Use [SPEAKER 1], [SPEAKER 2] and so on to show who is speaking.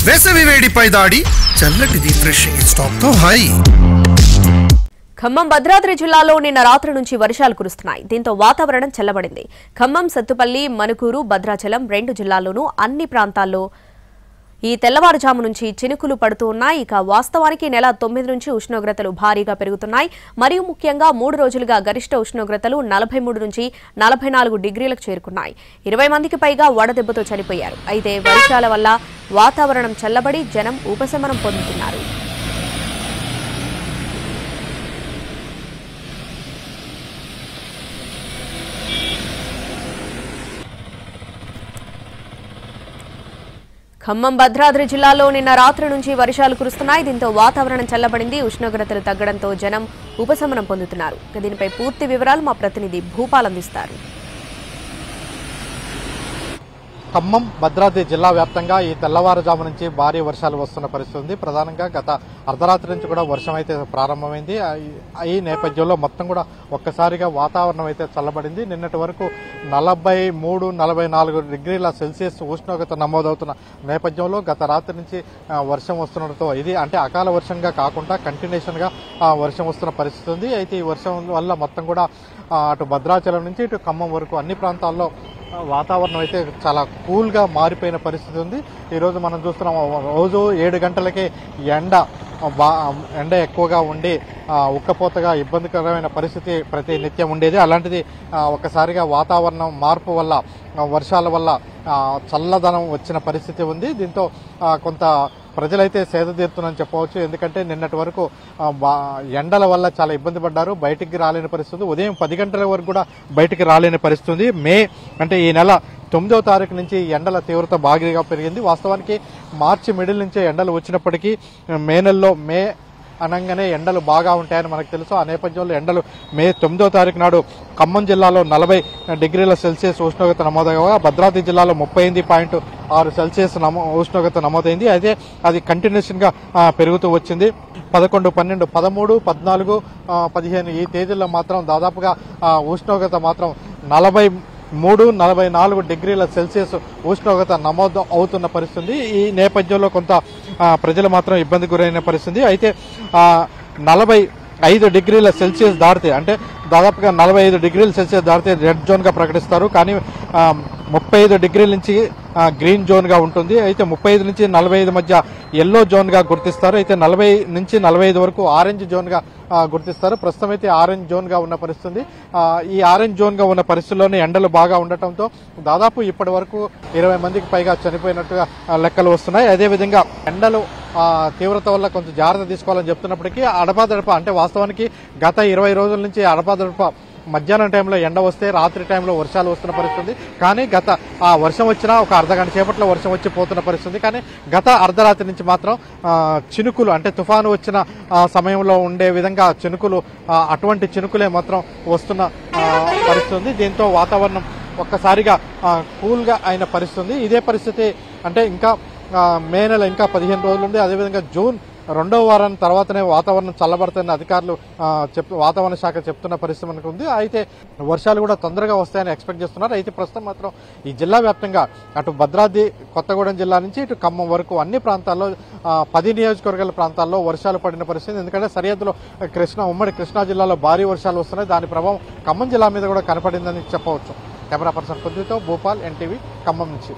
[SPEAKER 1] వేసవి వేడిపై దాడి చల్లటి రిఫ్రెషింగ్ స్టాప్ తో హాయి.
[SPEAKER 2] ఖమ్మం భద్రాద్రి జిల్లాలో నిన్న రాత్రి నుంచి వర్షాలు కురుస్తున్నాయి. దీంతో వాతావరణం చల్లబడింది. ఖమ్మం, సత్తుపల్లి, మనుకూరు, భద్రాచలం 2 జిల్లాల్లోనూ అన్ని ప్రాంతాల్లో ఈ తెల్లవారుజాము నుంచి చినుకులు పడుతూ ఉన్నాయి. ఇక వాస్తవానికి నెల 9 నుంచి ఉష్ణోగ్రతలు భారీగా పెరుగుతున్నాయి. మరియు ముఖ్యంగా 3 రోజులుగా గరిష్ట ఉష్ణోగ్రతలు 43 నుంచి 44 డిగ్రీలకు చేరుకున్నాయి. 20 మందికి పైగా వడదెబ్బతో చనిపోయారు. అయితే వర్షాల వల్ల వాతావరణం చల్లబడి జనం ఉపశమనం పొందుతున్నారు. ఖమ్మం, భద్రాద్రి జిల్లాలో నిన్న రాత్రి నుంచి వర్షాలు కురుస్తున్నాయి. దీంతో వాతావరణం చల్లబడింది. ఉష్ణోగ్రతలు తగ్గడంతో జనం ఉపశమనం పొందుతున్నారు. దీనిపై పూర్తి వివరాలు మా ప్రతినిధి భూపాల్ అందిస్తారు.
[SPEAKER 3] ఖమ్మం, భద్రాద్రి జిల్లా వ్యాప్తంగా ఈ తెల్లవారుజాము నుంచి భారీ వర్షాలు వస్తున్న పరిస్థితి ఉంది. ప్రధానంగా గత అర్ధరాత్రి నుంచి కూడా వర్షం అయితే ప్రారంభమైంది. ఈ నేపథ్యంలో మొత్తం కూడా ఒక్కసారిగా వాతావరణం అయితే చల్లబడింది. నిన్నటి వరకు 43-44 డిగ్రీల సెల్సియస్ ఉష్ణోగ్రత నమోదవుతున్న నేపథ్యంలో గత రాత్రి నుంచి వర్షం వస్తుండటంతో ఇది అంటే అకాల వర్షంగా కాకుండా కంటిన్యూషన్ గా వర్షం వస్తున్న పరిస్థితి ఉంది. అయితే ఈ వర్షం వల్ల మొత్తం కూడా అటు భద్రాచలం నుంచి ఇటు ఖమ్మం వరకు అన్ని ప్రాంతాల్లో వాతావరణం అయితే చాలా కూల్ గా మారిపోయిన పరిస్థితి ఉంది. ఈరోజు మనం చూస్తున్నాం, రోజు 7 గంటలకే ఎండ ఎక్కువగా ఉండి ఉక్కపోతగా ఇబ్బందికరమైన పరిస్థితి ప్రతి నిత్యం ఉండేది. అలాంటిది ఒక్కసారిగా వాతావరణం మార్పు వల్ల, వర్షాల వల్ల చల్లదనం వచ్చిన పరిస్థితి ఉంది. దీంతో కొంత ప్రజలైతే సేద తీరుతున్నారని చెప్పవచ్చు. ఎందుకంటే నిన్నటి వరకు ఎండల వల్ల చాలా ఇబ్బంది పడ్డారు. బయటికి రాలేని పరిస్థితి, ఉదయం 10 గంటల వరకు కూడా బయటికి రాలేని పరిస్థితి. అంటే ఈ నెల 9వ తారీఖు నుంచి ఎండల తీవ్రత భారీగా పెరిగింది. వాస్తవానికి మార్చి మిడిల్ నుంచే ఎండలు వచ్చినప్పటికీ మే అనగానే ఎండలు బాగా ఉంటాయని మనకు తెలుసు. ఆ నేపథ్యంలో ఎండలు మే 9వ తారీఖు నాడు ఖమ్మం జిల్లాలో 40 డిగ్రీల సెల్సియస్ ఉష్ణోగ్రత నమోదవగా భద్రాద్రి జిల్లాలో 38.6 సెల్సియస్ ఉష్ణోగ్రత నమోదైంది. అయితే అది కంటిన్యూషన్ గా పెరుగుతూ వచ్చింది. 11, 12, 13, 14, 15 ఈ తేదీల్లో మాత్రం దాదాపుగా ఉష్ణోగ్రత మాత్రం 43-44 డిగ్రీల సెల్సియస్ ఉష్ణోగ్రత నమోదు అవుతున్న పరిస్థితి. ఈ నేపథ్యంలో కొంత ప్రజలు మాత్రం ఇబ్బంది గురైన పరిస్థితి. అయితే 45 డిగ్రీల సెల్సియస్ దాటితే, అంటే దాదాపుగా 45 డిగ్రీల సెల్సియస్ దాటితే రెడ్ జోన్ గా ప్రకటిస్తారు. కానీ 35 డిగ్రీల నుంచి గ్రీన్ జోన్ గా ఉంటుంది. అయితే 35 నుంచి 45 మధ్య ఎల్లో జోన్ గా గుర్తిస్తారు. అయితే 40 నుంచి 45 వరకు ఆరెంజ్ జోన్ గా గుర్తిస్తారు. ప్రస్తుతం అయితే ఆరెంజ్ జోన్ గా ఉన్న పరిస్థితి. ఈ ఆరెంజ్ జోన్ గా ఉన్న పరిస్థితుల్లోనే ఎండలు బాగా ఉండటంతో దాదాపు ఇప్పటి వరకు 20 మందికి పైగా చనిపోయినట్టుగా లెక్కలు వస్తున్నాయి. అదేవిధంగా ఎండలు తీవ్రత వల్ల కొంచెం జాగ్రత్త తీసుకోవాలని చెప్తున్నప్పటికీ అడపాదడప, అంటే వాస్తవానికి గత 20 రోజుల నుంచి అడపాదడప మధ్యాహ్నం టైంలో ఎండ వస్తే రాత్రి టైంలో వర్షాలు వస్తున్న పరిస్థితి. కానీ వర్షం వచ్చినా ఒక అర్ధగంట సేపట్లో వర్షం వచ్చి పోతున్న పరిస్థితి. కానీ గత అర్ధరాత్రి నుంచి మాత్రం చినుకులు, అంటే తుఫాను వచ్చిన సమయంలో ఉండే విధంగా చినుకులు, అటువంటి చినుకులే మాత్రం వస్తున్న పరిస్థితి. దీంతో వాతావరణం ఒక్కసారిగా కూల్ గా అయిన పరిస్థితి. ఇదే పరిస్థితి అంటే ఇంకా మే నెల ఇంకా 15 రోజులు ఉంది. అదేవిధంగా జూన్ 2వ వారం తర్వాతనే వాతావరణం చల్లబడుతున్న అధికారులు వాతావరణ శాఖ చెప్తున్న పరిస్థితి మనకు ఉంది. అయితే వర్షాలు కూడా తొందరగా వస్తాయని ఎక్స్పెక్ట్ చేస్తున్నారు. అయితే ప్రస్తుతం మాత్రం ఈ జిల్లా వ్యాప్తంగా అటు భద్రాద్రి కొత్తగూడెం జిల్లా నుంచి ఇటు ఖమ్మం వరకు అన్ని ప్రాంతాల్లో 10 నియోజకవర్గాల ప్రాంతాల్లో వర్షాలు పడిన పరిస్థితి. ఎందుకంటే సరిహద్దులో ఉమ్మడి కృష్ణా జిల్లాలో భారీ వర్షాలు వస్తున్నాయి. దాని ప్రభావం ఖమ్మం జిల్లా మీద కూడా కనపడిందని చెప్పవచ్చు. కెమెరా పర్సన్ పొద్దుతో భూపాల్, NTV, ఖమ్మం నుంచి.